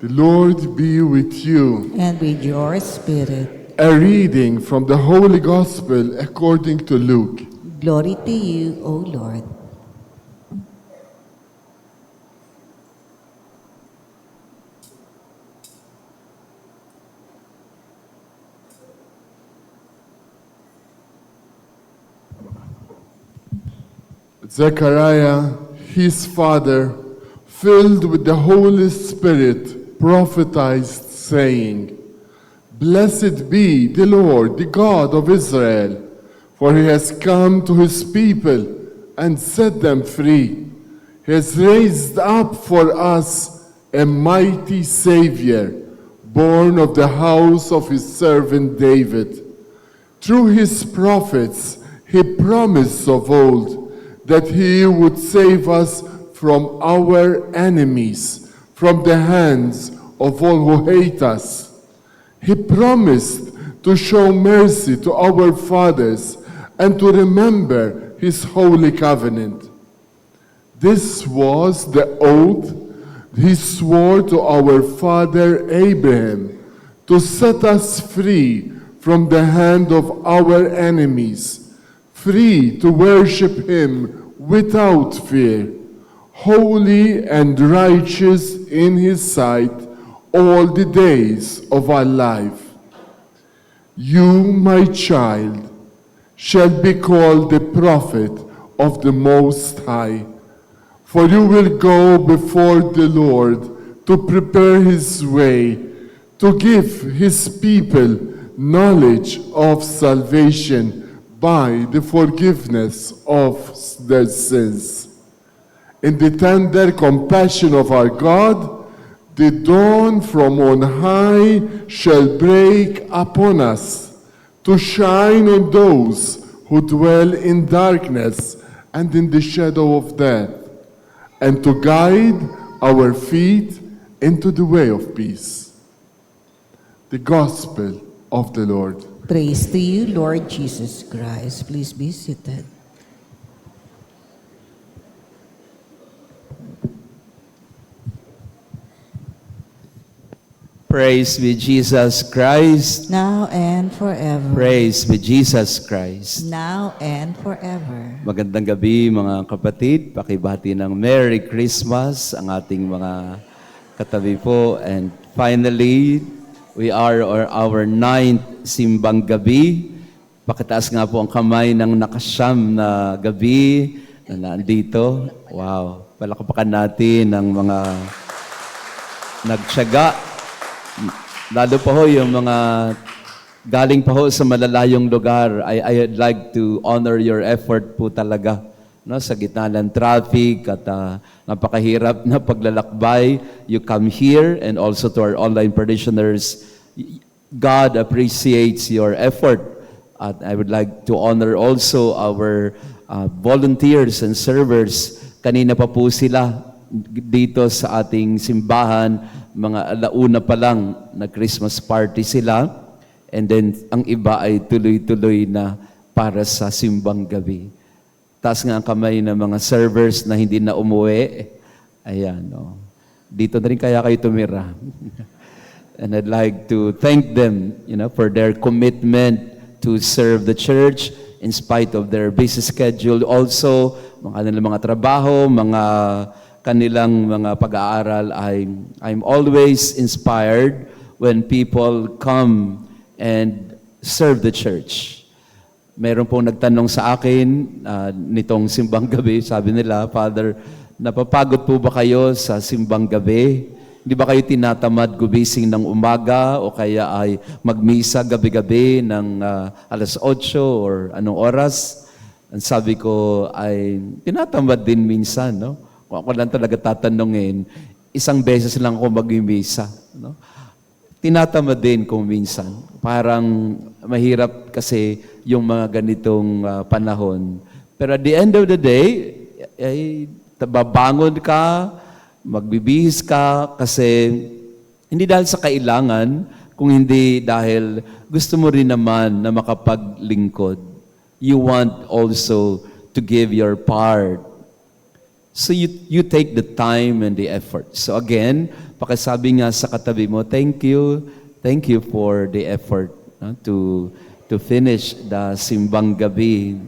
The Lord be with you. And with your spirit. A reading from the Holy Gospel according to Luke. Glory to you, O Lord. Zechariah, his father, filled with the Holy Spirit, prophesied, saying, Blessed be the Lord, the God of Israel, for he has come to his people and set them free. He has raised up for us a mighty Savior, born of the house of his servant David. Through his prophets he promised of old that he would save us from our enemies, from the hands of all who hate us. He promised to show mercy to our fathers and to remember his holy covenant. This was the oath he swore to our father Abraham, to set us free from the hand of our enemies, free to worship him without fear, holy and righteous in his sight all the days of our life. You, my child, shall be called the prophet of the Most High, for you will go before the Lord to prepare his way, to give his people knowledge of salvation by the forgiveness of their sins. In the tender compassion of our God, the dawn from on high shall break upon us, to shine on those who dwell in darkness and in the shadow of death, and to guide our feet into the way of peace. The Gospel of the Lord. Praise to you, Lord Jesus Christ. Please be seated. Praise be Jesus Christ. Now and forever. Praise be Jesus Christ. Now and forever. Magandang gabi mga kapatid. Pakibati ng Merry Christmas ang ating mga katabi po. And finally, we are our 9th simbang gabi. Pakitaas nga po ang kamay ng nakasyam na gabi na nandito. Wow. Palakpakan natin ng mga nagtiyaga. Lalo pa ho yung mga galing pa ho sa malalayong lugar. I'd like to honor your effort po talaga, no, sa gitna ng traffic at napakahirap na paglalakbay. You come here, and also to our online parishioners, God appreciates your effort. At I would like to honor also our volunteers and servers. Kanina pa po sila dito sa ating simbahan. Mga alauna pa lang na Christmas party sila, and then ang iba ay tuloy-tuloy na para sa simbang gabi. Taas nga ang kamay ng mga servers na hindi na umuwi. Ayan, no. Dito na rin kaya kayo tumira. And I'd like to thank them, for their commitment to serve the church in spite of their busy schedule. Also, mga trabaho, kanilang mga pag-aaral. I'm always inspired when people come and serve the church. Meron pong nagtanong sa akin nitong simbang gabi, sabi nila, Father, napapagod po ba kayo sa simbang gabi? Hindi ba kayo tinatamad gumising ng umaga o kaya ay magmisa gabi-gabi ng alas 8 or anong oras? Ang sabi ko ay tinatamad din minsan, no? Kung ako lang talaga tatanungin, isang beses lang ako mag-misa. No? Tinatamad din kung minsan. Parang mahirap kasi yung mga ganitong panahon. Pero at the end of the day, babangon ka, magbibihis ka, kasi hindi dahil sa kailangan, kung hindi dahil gusto mo rin naman na makapaglingkod. You want also to give your part So you take the time and the effort. So again, pakisabi nga sa katabi mo, thank you for the effort to finish the simbang gabi.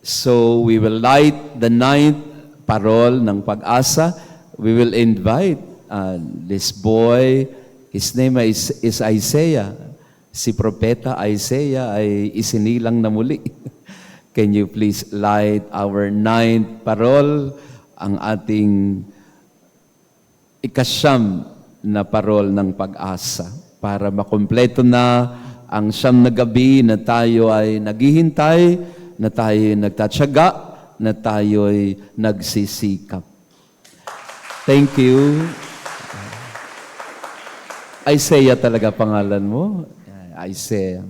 So we will light the ninth parol ng pag-asa. We will invite this boy. His name is Isaiah. Si Propeta Isaiah ay isinilang na muli. Can you please light our ninth parol, ang ating ikasyam na parol ng pag-asa, para makumpleto na ang siyam na gabi na tayo ay naghihintay, na tayo ay nagtatyaga, na tayo ay nagsisikap. Thank you. Isaiah talaga pangalan mo? Isaiah.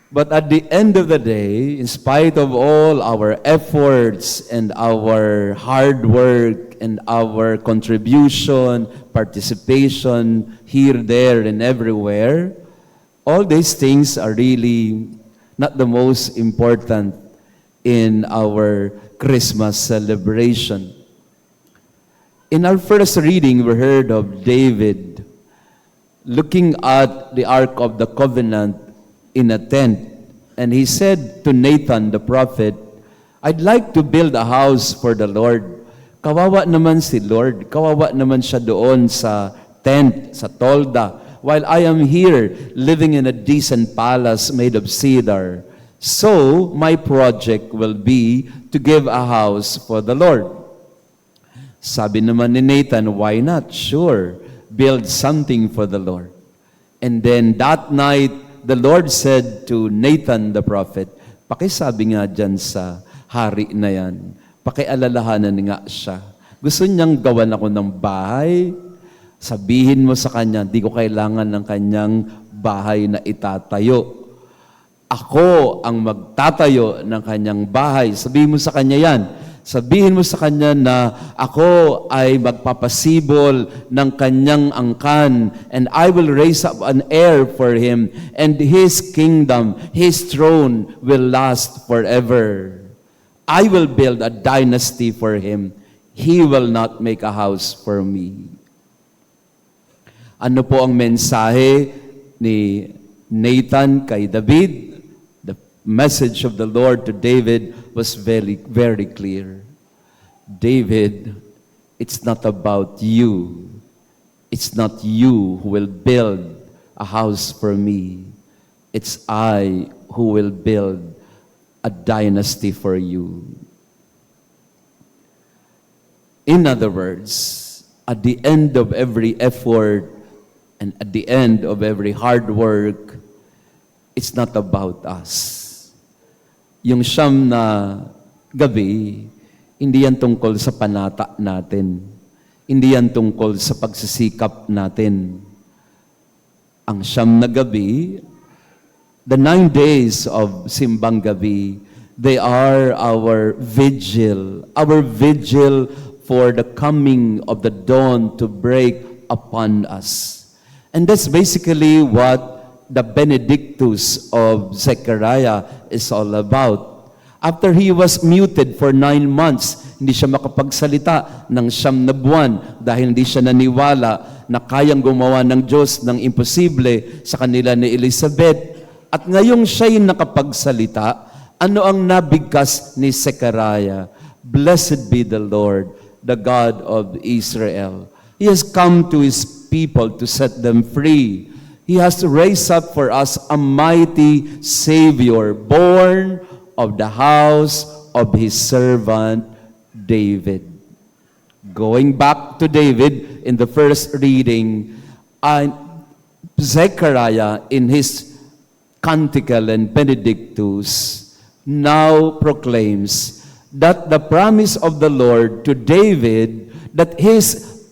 But at the end of the day, in spite of all our efforts and our hard work and our contribution, participation here, there, and everywhere, all these things are really not the most important in our Christmas celebration. In our first reading, we heard of David looking at the Ark of the Covenant in a tent. And he said to Nathan the prophet, I'd like to build a house for the Lord. Kawawa naman si Lord. Kawawa naman siya doon sa tent, sa tolda, while I am here living in a decent palace made of cedar. So, my project will be to give a house for the Lord. Sabi naman ni Nathan, why not? Sure, build something for the Lord. And then that night, the Lord said to Nathan the prophet, pakisabi nga dyan sa hari na yan, pakialalahanan nga siya. Gusto niyang gawan ako ng bahay, sabihin mo sa kanya, di ko kailangan ng kanyang bahay na itatayo. Ako ang magtatayo ng kanyang bahay. Sabihin mo sa kanya yan. Sabihin mo sa kanya na ako ay magpapasibol ng kanyang angkan, and I will raise up an heir for him, and his kingdom, his throne will last forever. I will build a dynasty for him. He will not make a house for me. Ano po ang mensahe ni Nathan kay David? The message of the Lord to David was very, very clear. David, it's not about you. It's not you who will build a house for me. It's I who will build a dynasty for you. In other words, at the end of every effort and at the end of every hard work, it's not about us. Yung siyam na gabi, hindi yan tungkol sa panata natin. Hindi yan tungkol sa pagsisikap natin. Ang siyam na gabi, the 9 days of Simbang Gabi, they are our vigil for the coming of the dawn to break upon us. And that's basically what the Benedictus of Zechariah is all about. After he was muted for 9 months, hindi siya makapagsalita ng 9 na buwan dahil hindi siya naniwala na kayang gumawa ng Diyos ng imposible sa kanila ni Elizabeth. At ngayong siya'y nakapagsalita, ano ang nabigkas ni Zechariah? Blessed be the Lord, the God of Israel. He has come to His people to set them free. He has raised up for us a mighty Savior, born of the house of His servant David. Going back to David in the first reading, Zechariah in his Canticle and Benedictus now proclaims that the promise of the Lord to David, that his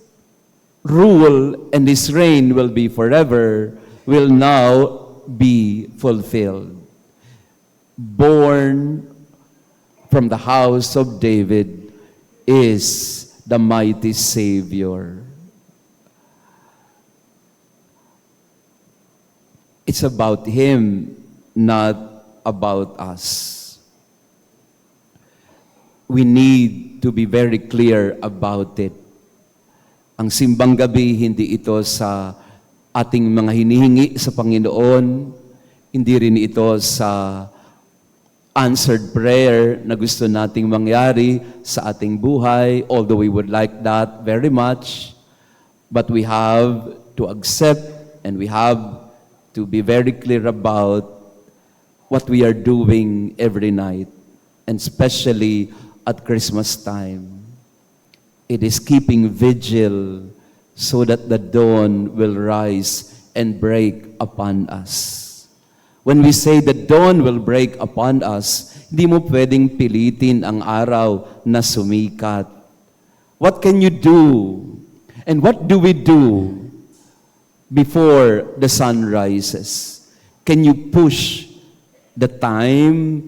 rule and his reign will be forever, will now be fulfilled. Born from the house of David is the mighty Savior. It's about Him, not about us. we need to be very clear about it. Ang simbang gabi, hindi ito sa ating mga hinihingi sa Panginoon, hindi rin ito sa answered prayer na gusto nating mangyari sa ating buhay, although we would like that very much. But we have to accept and we have to be very clear about what we are doing every night, and especially at Christmas time. It is keeping vigil so that the dawn will rise and break upon us. When we say the dawn will break upon us, hindi mo pwedeng pilitin ang araw na sumikat. What can you do? And what do we do before the sun rises? Can you push the time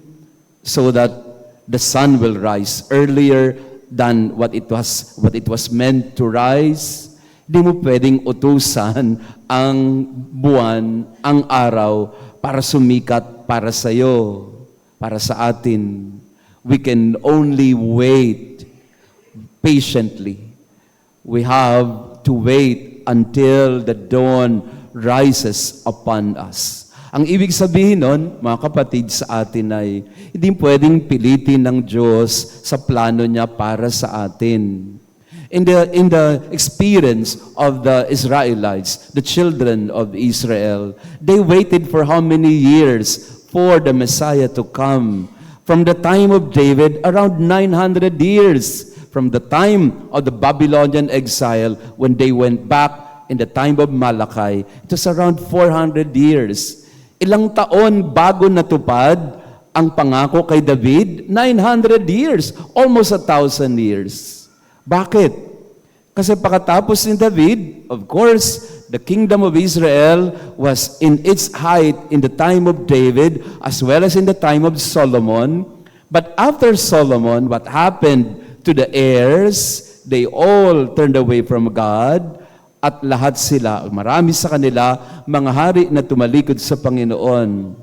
so that the sun will rise earlier than what it was meant to rise? Hindi mo pwedeng utusan ang buwan, ang araw, para sumikat para sa iyo, para sa atin. We can only wait patiently. We have to wait until the dawn rises upon us. Ang ibig sabihin nun, mga kapatid, sa atin ay hindi pwedeng pilitin ng Diyos sa plano niya para sa atin. In the experience of the Israelites, the children of Israel, they waited for how many years for the Messiah to come? From the time of David, around 900 years. From the time of the Babylonian exile, when they went back in the time of Malachi, it was around 400 years. Ilang taon bago natupad ang pangako kay David? 900 years, almost 1,000 years. Bakit? Kasi pagkatapos ni David, of course, the kingdom of Israel was in its height in the time of David as well as in the time of Solomon. But after Solomon, what happened to the heirs? They all turned away from God at lahat sila, marami sa kanila, mga hari na tumalikod sa Panginoon.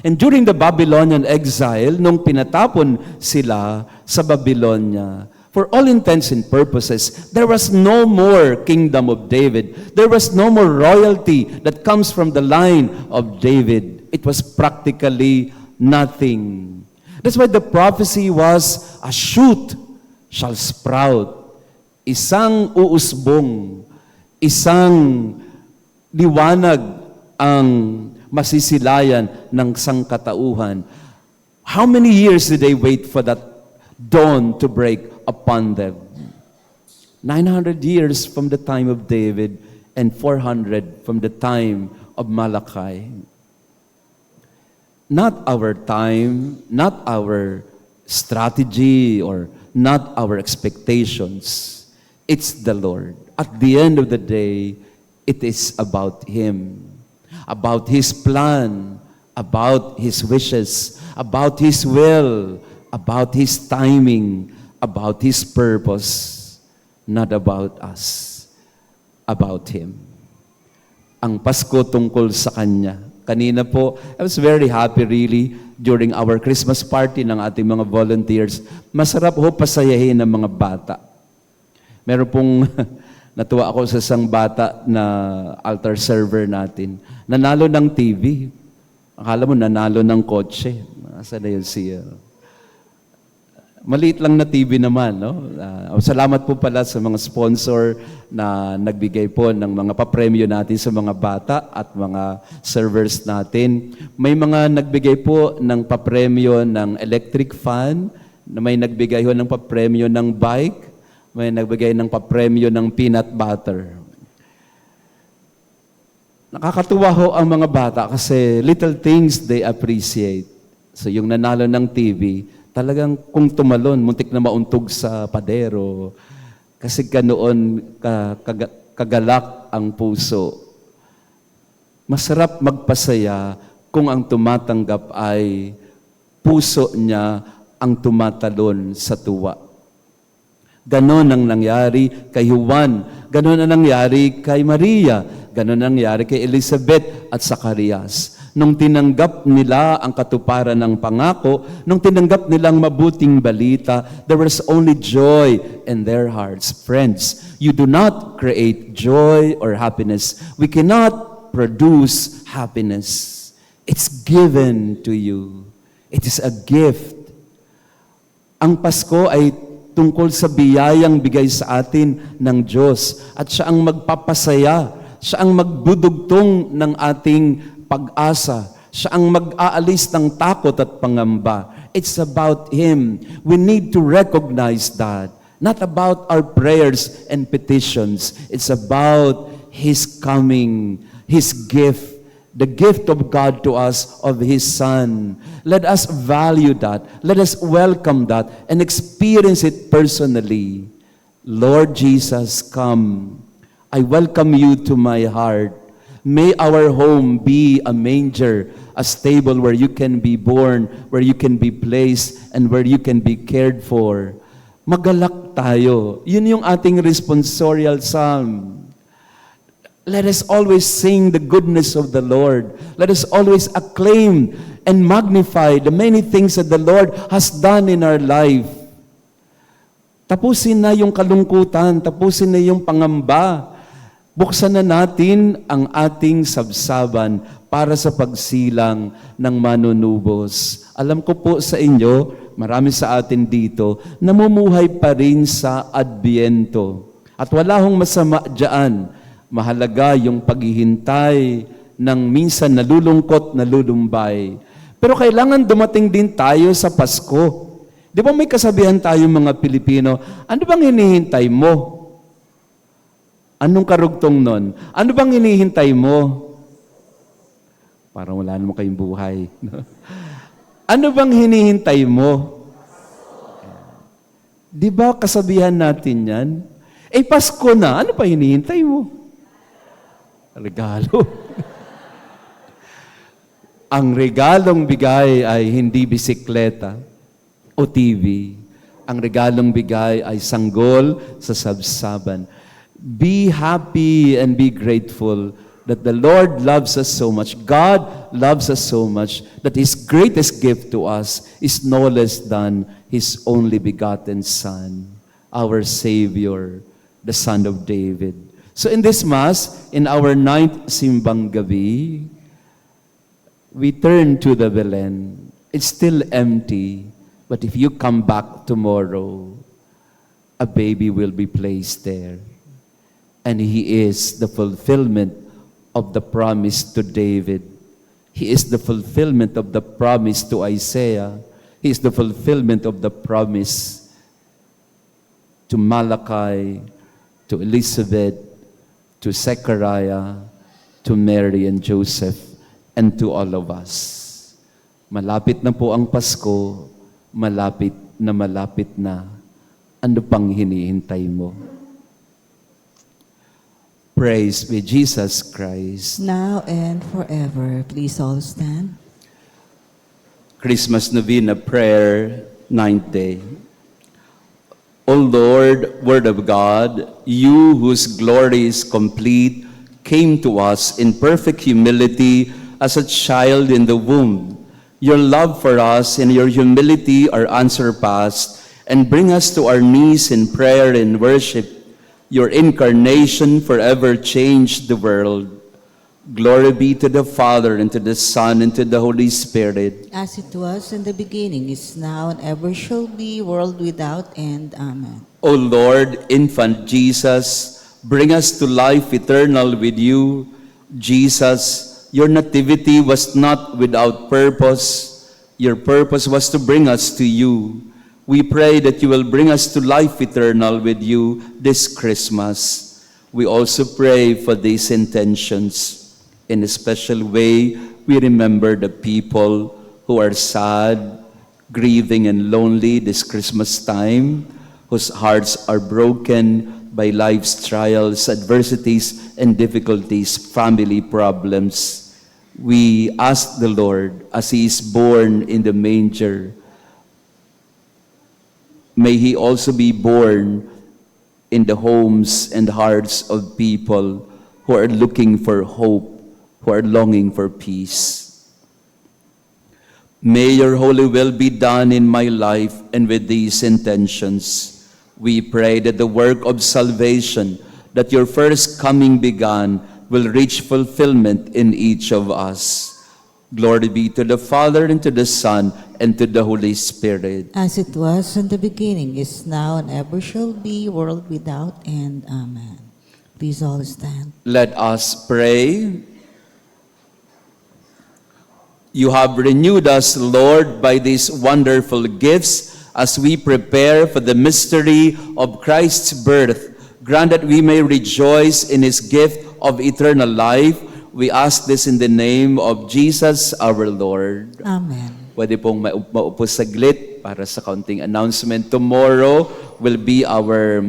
And during the Babylonian exile, nung pinatapon sila sa Babylonia, for all intents and purposes, there was no more kingdom of David. There was no more royalty that comes from the line of David. It was practically nothing. That's why the prophecy was, a shoot shall sprout. Isang uusbong, isang liwanag ang masisilayan ng sangkatauhan. How many years did they wait for that dawn to break upon them? 900 years from the time of David and 400 from the time of Malachi. Not our time, not our strategy, or not our expectations. It's the Lord. At the end of the day, it is about Him, about His plan, about His wishes, about His will, about His timing, about His purpose, not about us, about Him. Ang Pasko tungkol sa Kanya. Kanina po, I was very happy really during our Christmas party ng ating mga volunteers. Masarap ho pasayahin ng mga bata. Meron pong natuwa ako sa isang bata na altar server natin. Nanalo ng TV. Akala mo nanalo ng kotse. Nasaan na yun siya? Maliit lang na TV naman, no? Salamat po pala sa mga sponsor na nagbigay po ng mga papremyo natin sa mga bata at mga servers natin. May mga nagbigay po ng papremyo ng electric fan, may nagbigay ho ng papremyo ng bike, may nagbigay ng papremyo ng peanut butter. Nakakatuwa ho ang mga bata kasi little things they appreciate. So yung nanalo ng TV, talagang kung tumalon, muntik na mauntog sa padero. Kasi ganoon kagalak ang puso. Masarap magpasaya kung ang tumatanggap ay puso niya ang tumatalon sa tuwa. Ganon ang nangyari kay Juan. Ganon ang nangyari kay Maria. Ganon ang nangyari kay Elizabeth at Zacarias. Nung tinanggap nila ang katuparan ng pangako, nung tinanggap nilang mabuting balita, there was only joy in their hearts. Friends, you do not create joy or happiness. We cannot produce happiness. It's given to you. It is a gift. Ang Pasko ay tungkol sa biyayang bigay sa atin ng Diyos. At siya ang magpapasaya. Siya ang magbudugtong ng ating pag-asa. Siya ang mag-aalis ng takot at pangamba. It's about Him. We need to recognize that. Not about our prayers and petitions. It's about His coming, His gift, the gift of God to us of His Son. Let us value that. Let us welcome that and experience it personally. Lord Jesus, come. I welcome you to my heart. May our home be a manger, a stable where you can be born, where you can be placed, and where you can be cared for. Magalak tayo. Yun yung ating responsorial psalm. Let us always sing the goodness of the Lord. Let us always acclaim and magnify the many things that the Lord has done in our life. Tapusin na yung kalungkutan, tapusin na yung pangamba. Buksan na natin ang ating sabsaban para sa pagsilang ng manunubos. Alam ko po sa inyo, marami sa atin dito, namumuhay pa rin sa Adbyento. At wala hong masama dyan. Mahalaga yung paghihintay ng minsan nalulungkot, nalulumbay. Pero kailangan dumating din tayo sa Pasko. Di ba may kasabihan tayo mga Pilipino, ano bang hinihintay mo? Anong karugtong nun? Ano bang hinihintay mo? Parang wala naman kayong buhay. Ano bang hinihintay mo? Di ba kasabihan natin yan? Eh, Pasko na. Ano pa hinihintay mo? Regalo. Ang regalong bigay ay hindi bisikleta o TV. Ang regalong bigay ay sanggol sa sabsaban. Be happy and be grateful that the Lord loves us so much. God loves us so much that His greatest gift to us is no less than His only begotten Son, our Savior, the Son of David. So in this Mass, in our 9th Simbang Gabi, we turn to the Belen. It's still empty, but if you come back tomorrow, a baby will be placed there. And He is the fulfillment of the promise to David. He is the fulfillment of the promise to Isaiah. He is the fulfillment of the promise to Malachi, to Elizabeth, to Zechariah, to Mary and Joseph, and to all of us. Malapit na po ang Pasko, malapit na. Ano pang hinihintay mo? Praise be Jesus Christ. Now and forever. Please all stand. Christmas Novena Prayer, 9th Day. O Lord, Word of God, you whose glory is complete, came to us in perfect humility as a child in the womb. Your love for us and your humility are unsurpassed, and bring us to our knees in prayer and worship. Your incarnation forever changed the world. Glory be to the Father, and to the Son, and to the Holy Spirit. As it was in the beginning, is now, and ever shall be, world without end. Amen. O Lord, infant Jesus, bring us to life eternal with you. Jesus, your nativity was not without purpose. Your purpose was to bring us to you. We pray that you will bring us to life eternal with you this Christmas. We also pray for these intentions. In a special way, we remember the people who are sad, grieving, and lonely this Christmas time, whose hearts are broken by life's trials, adversities, and difficulties, family problems. We ask the Lord, as He is born in the manger, may He also be born in the homes and hearts of people who are looking for hope, who are longing for peace. May your holy will be done in my life, and with these intentions, we pray that the work of salvation that your first coming began will reach fulfillment in each of us. Glory be to the Father, and to the Son, and to the Holy Spirit. As it was in the beginning, is now, and ever shall be, world without end. Amen. Please all stand. Let us pray. You have renewed us, Lord, by these wonderful gifts as we prepare for the mystery of Christ's birth. Grant that we may rejoice in his gift of eternal life. We ask this in the name of Jesus our Lord. Amen. Pwede pong maupo saglit para sa kaunting announcement. Tomorrow will be our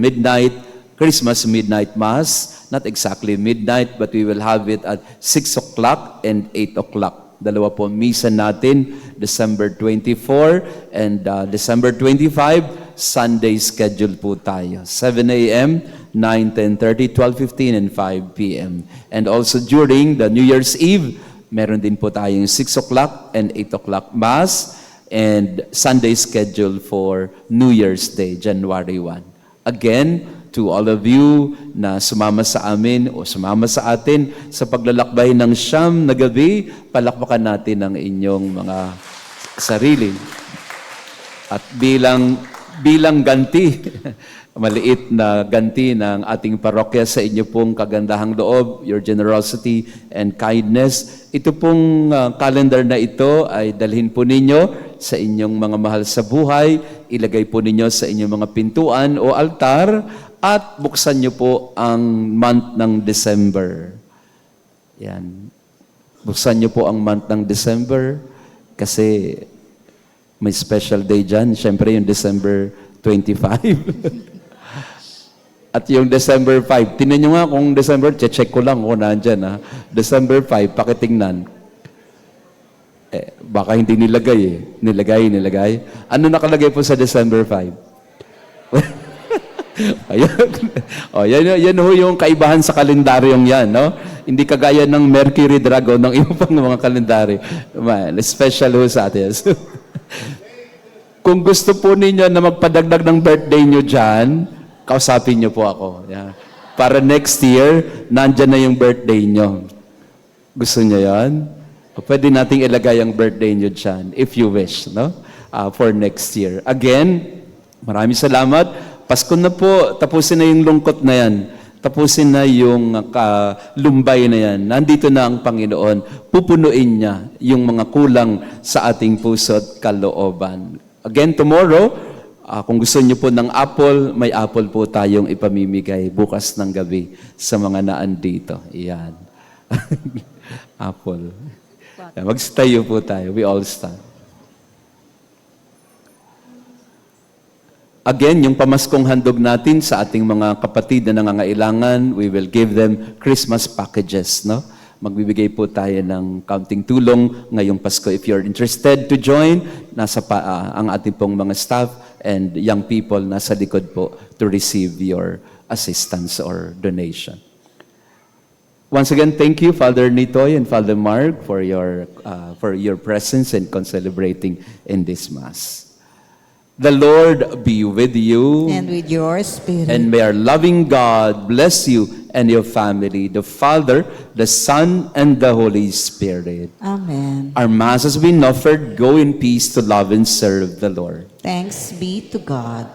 Christmas midnight mass. Not exactly midnight, but we will have it at 6 o'clock and 8 o'clock. Dalawa po misa natin, December 24 and December 25, Sunday schedule po tayo. 7 a.m., 9, 10:30, 12:15, and 5 p.m. And also during the New Year's Eve, meron din po tayong 6 o'clock and 8 o'clock Mass and Sunday schedule for New Year's Day, January 1. Again, to all of you na sumama sa amin o sumama sa atin sa paglalakbay ng siyam na gabi, palakpakan natin ang inyong mga sarili. At bilang ganti, maliit na ganti ng ating parokya sa inyo pong kagandahang loob, your generosity and kindness, ito pong calendar na ito ay dalhin po ninyo sa inyong mga mahal sa buhay, ilagay po ninyo sa inyong mga pintuan o altar, at buksan niyo po ang month ng December. Yan. Buksan niyo po ang month ng December kasi may special day dyan. Siyempre yung December 25. At yung December 5. Tingnan nyo nga kung December, check ko lang kung nandyan. Ha? December 5, pakitingnan. Baka hindi nilagay eh. Nilagay. Ano nakalagay po sa December 5? Yan ho yung kaibahan sa kalendaryong yan, no? Hindi kagaya ng Mercury Dragon ng iba pang mga kalendaryo. Special ho sa atin. Kung gusto po ninyo na magpadagdag ng birthday nyo dyan, kausapin nyo po ako. Yeah. Para next year, nandyan na yung birthday nyo. Gusto nyo yan? Pwede nating ilagay ang birthday nyo dyan, if you wish, no? For next year. Again, maraming salamat. Pasko na po, tapusin na yung lungkot na yan. Tapusin na yung lumbay na yan. Nandito na ang Panginoon. Pupunuin niya yung mga kulang sa ating puso at kalooban. Again, tomorrow, kung gusto niyo po ng apple, may apple po tayong ipamimigay bukas ng gabi sa mga naandito. Iyan. Apple. Magstayo po tayo. We all stand. Again, yung pamaskong handog natin sa ating mga kapatid na nangangailangan, we will give them Christmas packages, no? Magbibigay po tayo ng kaunting tulong ngayong Pasko. If you're interested to join, nasa ang ating pong mga staff and young people nasa likod po to receive your assistance or donation. Once again, thank you, Father Nitoy and Father Mark, for your presence and concelebrating in this Mass. The Lord be with you. And with your spirit. And may our loving God bless you and your family, the Father, the Son, and the Holy Spirit. Amen. Our Mass has been offered. Go in peace to love and serve the Lord. Thanks be to God.